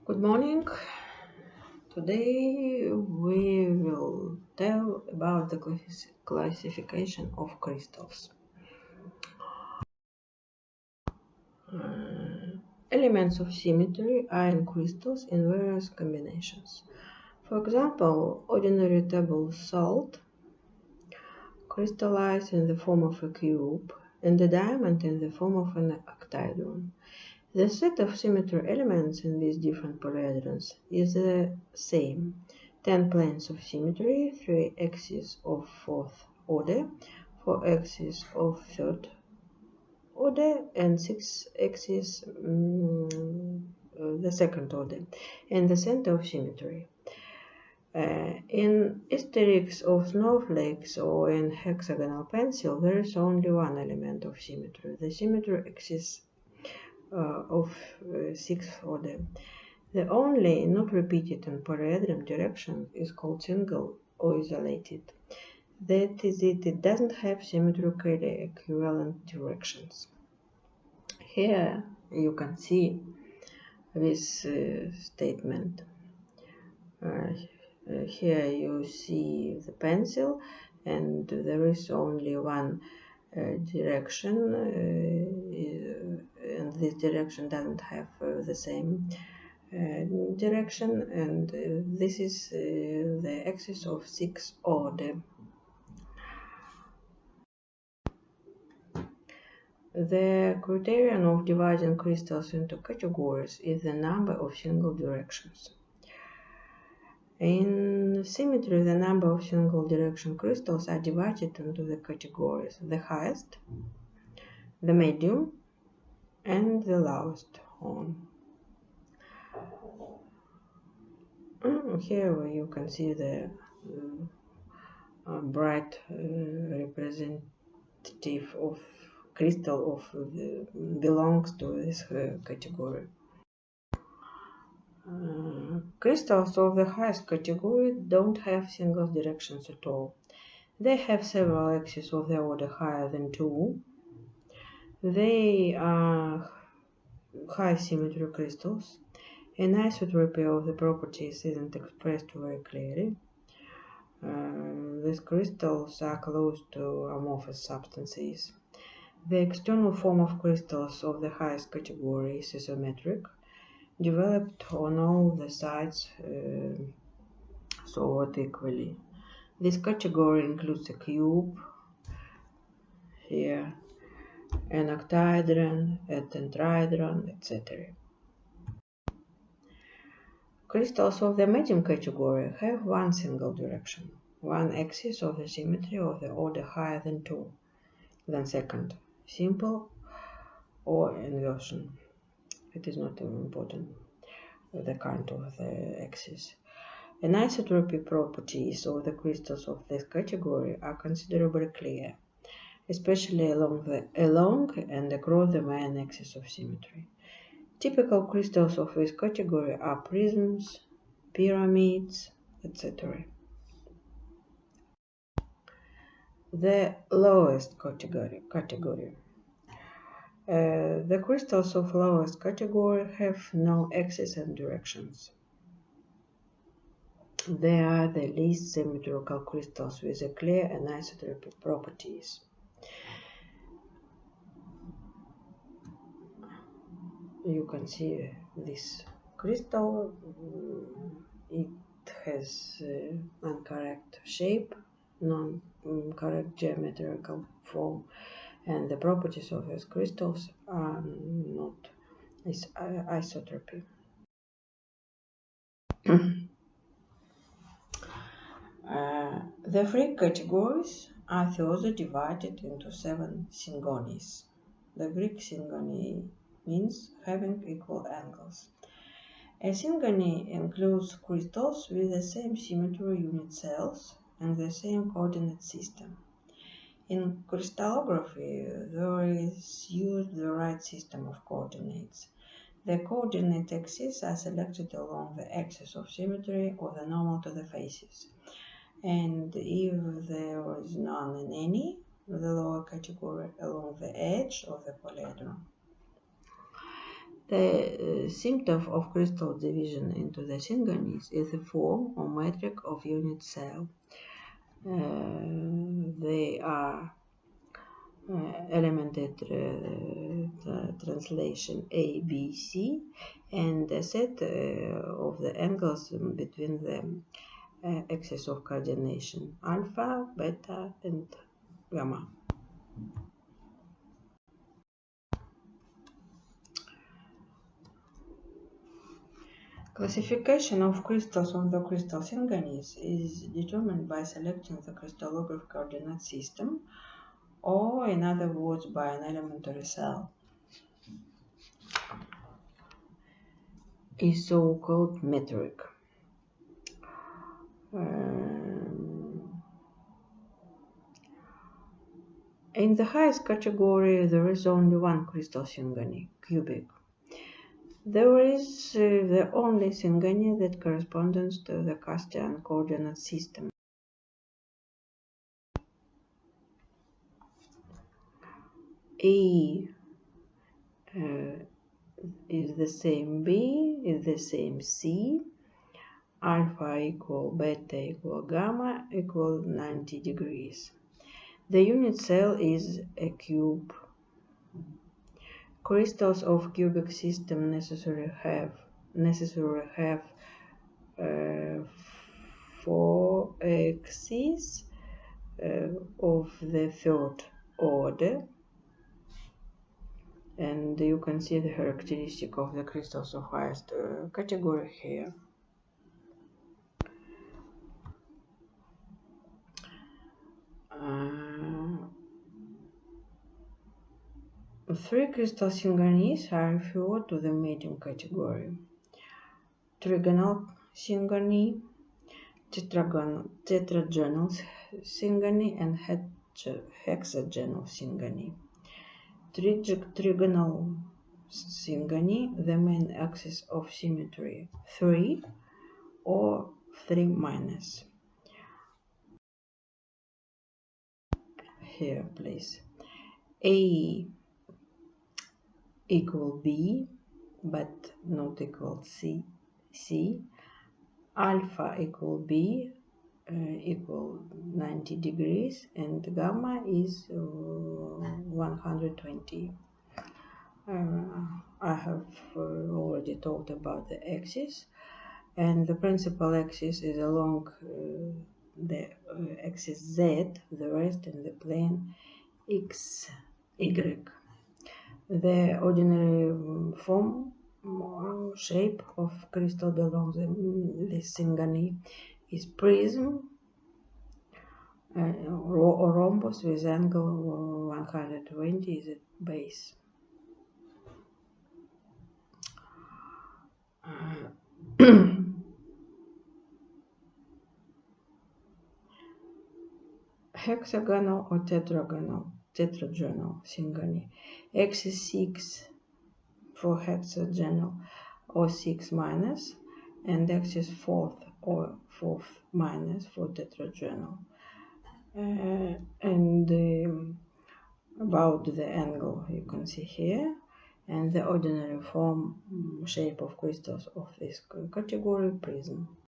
Good morning. Today we will tell about the classification of crystals. Elements of symmetry are in crystals in various combinations. For example, ordinary table salt crystallizes in the form of a cube and a diamond in the form of an octahedron. The set of symmetry elements in these different polyhedrons is the same: 10 planes of symmetry, 3 axes of fourth order, 4 axes of third order, and 6 axes the second order, and the center of symmetry. In asterisks of snowflakes or in hexagonal pencil, there is only one element of symmetry, the symmetry axis of sixth order. The only not repeated in polyhedron direction is called single or isolated. That is it doesn't have symmetrically equivalent directions. Here you can see this statement. Here you see the pencil, and there is only one direction, and this direction doesn't have the same direction, and this is the axis of sixth order. The criterion of dividing crystals into categories is the number of single directions. In symmetry, the number of single direction crystals are divided into the categories: the highest, the medium, and the lowest one. Here you can see the bright representative of crystal belongs to this category. Crystals of the highest category don't have single directions at all. They have several axes of the order higher than 2. They are high symmetry crystals. Anisotropy of the properties isn't expressed very clearly. These crystals are close to amorphous substances. The external form of crystals of the highest category is isometric, developed on all the sides somewhat equally. This category includes a cube, here, an octahedron, a tetrahedron, etc. Crystals of the medium category have one single direction, one axis of the symmetry of the order higher than 2, then second, simple or inversion. It is not important the kind of the axis. Anisotropy properties of the crystals of this category are considerably clear, especially along and across the main axis of symmetry. Typical crystals of this category are prisms, pyramids, etc. The lowest category. The crystals of lowest category have no axes and directions. They are the least symmetrical crystals with a clear anisotropy properties. You can see this crystal. It has incorrect shape, non-correct geometrical form, and the properties of these crystals are not isotropy. The three categories are further divided into 7 syngonies. The Greek syngony means having equal angles. A syngony includes crystals with the same symmetry unit cells and the same coordinate system. In crystallography, there is used the right system of coordinates. The coordinate axes are selected along the axis of symmetry or the normal to the faces, and if there is none in any, the lower category, along the edge of the polyhedron. The symptom of crystal division into the synganies is the form or metric of unit cell. They are elemented translation A, B, C, and the set of the angles between the axis of coordination alpha, beta, and gamma. Classification of crystals on the crystal synganies is determined by selecting the crystallograph coordinate system, or in other words, by an elementary cell. Is so-called metric. In the highest category, there is only one crystal syngony, cubic. There is the only syngony that corresponds to the Cartesian coordinate system. A is the same B, is the same C, alpha equal beta equal gamma equal 90 degrees. The unit cell is a cube. Crystals of cubic system necessarily have 4 axes of the third order, and you can see the characteristic of the crystals of highest category here. Three crystal synganies are referred to the medium category: trigonal syngony, tetragonal syngony, and hexagonal syngony. Trigonal syngony, the main axis of symmetry 3 or 3 minus. Here, please. A equal B, but not equal C. Alpha equal B equal 90 degrees, and gamma is 120. I have already talked about the axis, and the principal axis is along the axis Z, the rest in the plane X, Y. The ordinary form or shape of crystal belongs in this syngony is prism or rhombus with angle 120 is its base. Hexagonal or tetragonal syngony. X is 6 for hexagonal or 6 minus, and X is 4th or 4th minus for tetragonal. And about the angle you can see here, and the ordinary form shape of crystals of this category prism.